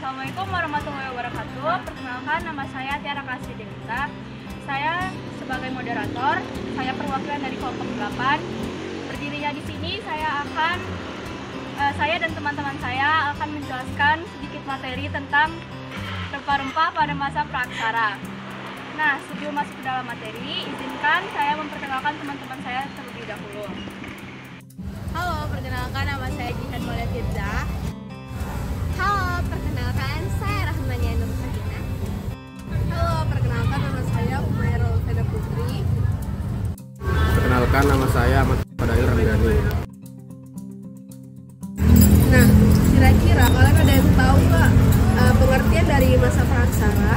Assalamualaikum warahmatullahi wabarakatuh. Perkenalkan, nama saya Tiara Kasih Devita. Saya sebagai moderator, saya perwakilan dari kelompok 8. Berdirinya di sini, saya dan teman-teman saya akan menjelaskan sedikit materi tentang rempah-rempah pada masa praaksara. Nah, sebelum masuk ke dalam materi, izinkan saya memperkenalkan teman-teman saya terlebih dahulu. Halo, perkenalkan nama saya Jihan Maulid Firza. Halo, perkenalkan saya Rahmania Nur Sakina. Halo, perkenalkan nama saya Umairul Veda Putri. Perkenalkan nama saya Ahmad Fadail Ramdhani. Nah, kira-kira kalian ada yang tahu nggak pengertian dari masa praaksara?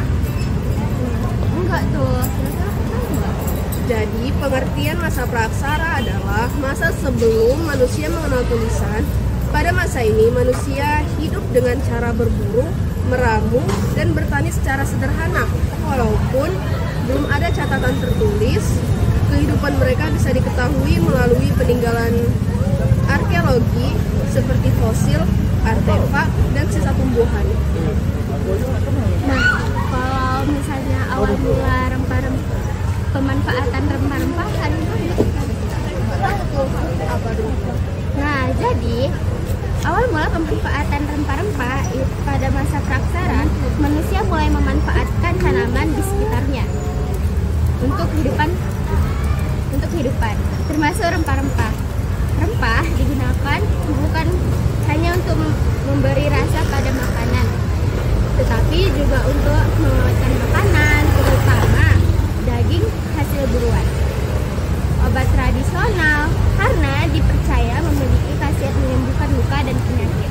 Enggak tuh, kira-kira tahu nggak? Jadi, pengertian masa praaksara adalah masa sebelum manusia mengenal tulisan. Pada masa ini, manusia hidup dengan cara berburu, meramu, dan bertani secara sederhana. Walaupun belum ada catatan tertulis, kehidupan mereka bisa diketahui melalui peninggalan arkeologi seperti fosil, artefak, dan sisa tumbuhan. Nah, kalau misalnya awal mula rempah-rempah, pemanfaatan rempah-rempah kan Apa dulu? Nah, jadi awal mula pemanfaatan rempah-rempah pada masa praaksara, manusia mulai memanfaatkan tanaman di sekitarnya untuk kehidupan, termasuk rempah-rempah. Rempah digunakan bukan hanya untuk memberi rasa pada makanan, tetapi juga untuk mengawetkan makanan, terutama daging hasil buruan. Obat tradisional karena dipercaya memiliki khasiat menyembuhkan luka dan penyakit.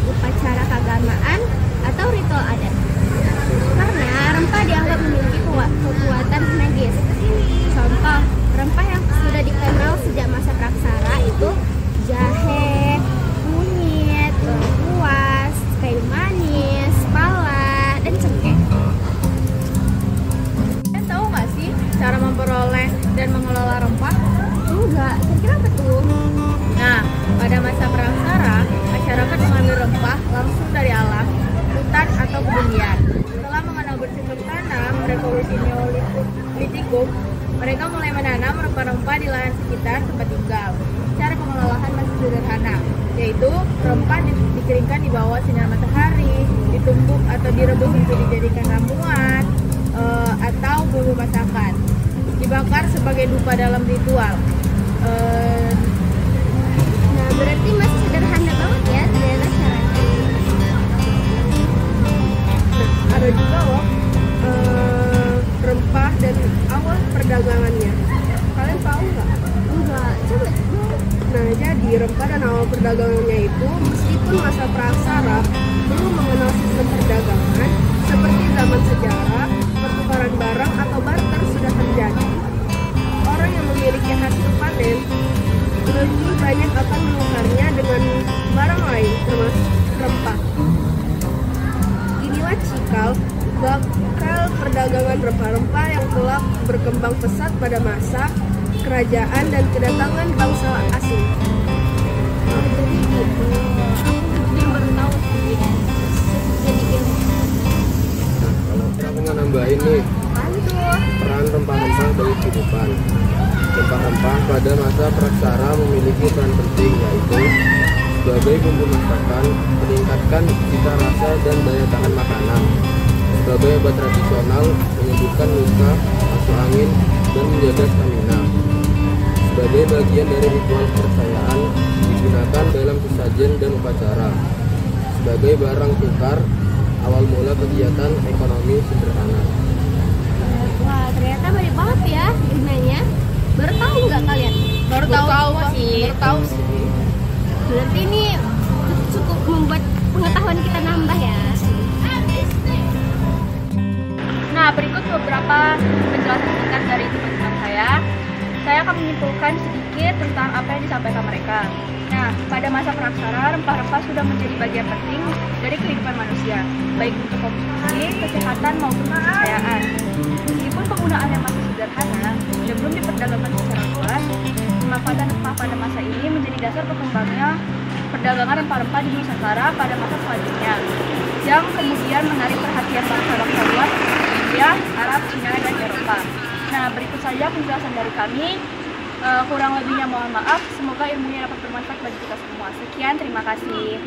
Upacara keagamaan atau ritual adat. Karena rempah dianggap memiliki kekuatan magis. Contoh rempah yang sudah dikenal sejak masa praaksara itu jahe, kunyit, lengkuas, kayu manis, pala, dan cengkeh. Kalian tahu nggak sih cara memperoleh dan mengelola rempah? Enggak, kira-kira apa tuh? Nah, pada masa praaksara, masyarakat mengambil rempah langsung dari alam, hutan atau kebun liar. Setelah mengenal bercocok tanam, revolusi Neolitikum, mereka mulai menanam rempah-rempah di lahan sekitar tempat tinggal. Cara pengelolaan masih sederhana, yaitu rempah dikeringkan di bawah sinar matahari, ditumbuk atau direbus untuk dijadikan ramuan atau bumbu masakan, dibakar sebagai dupa dalam ritual. Nah, berarti masih sederhana banget ya ternyata caranya. Nah, ada juga loh rempah dan awal perdagangannya. Kalian tahu nggak? Enggak, coba. Nah, jadi rempah dan awal perdagangannya itu meskipun masa praaksara belum mengenal sistem perdagangan seperti zaman sejarah, pertukaran barang atau barter sudah terjadi. Orang yang memiliki hasil panen lebih banyak akan menukarnya dengan barang lain termasuk rempah. Inilah cikal bakal perdagangan rempah-rempah yang telah berkembang pesat pada masa kerajaan dan kedatangan bangsa asing. Jadi gitu. Aku baru tahu sih. Jadi gitu. Nah, kalau aku mau nambahin nih, peran rempah-rempah bagi kehidupan. Rempah-rempah pada masa praaksara memiliki peran penting, yaitu sebagai bumbu masakan, meningkatkan cita rasa dan daya tahan makanan, sebagai obat tradisional, menyembuhkan luka, masuk angin, dan menjaga stamina, sebagai bagian dari ritual kepercayaan, digunakan dalam sesajen dan upacara, sebagai barang tukar, awal mula kegiatan ekonomi sederhana. Wah, ternyata banyak banget ya gunanya. Baru tahu nggak kalian? Baru tahu sih. Berarti ini cukup membuat pengetahuan kita nambah ya. Nah, berikut beberapa penjelasan singkat dari teman-teman saya. Saya akan menyimpulkan sedikit tentang apa yang disampaikan mereka. Nah, pada masa praaksara, rempah-rempah sudah menjadi bagian penting dari kehidupan manusia, baik untuk konsumsi, kesehatan maupun kepercayaan. Meskipun penggunaannya masih sederhana dan belum diperdagangkan secara luas, pemanfaatan rempah pada masa ini menjadi dasar berkembangnya perdagangan rempah-rempah di Nusantara pada masa selanjutnya, yang kemudian menarik perhatian bangsa-bangsa luar seperti India, Arab, Cina, dan Eropa. Nah, berikut saja penjelasan dari kami. Kurang lebihnya mohon maaf, semoga ilmunya dapat bermanfaat bagi kita semua. Sekian, terima kasih.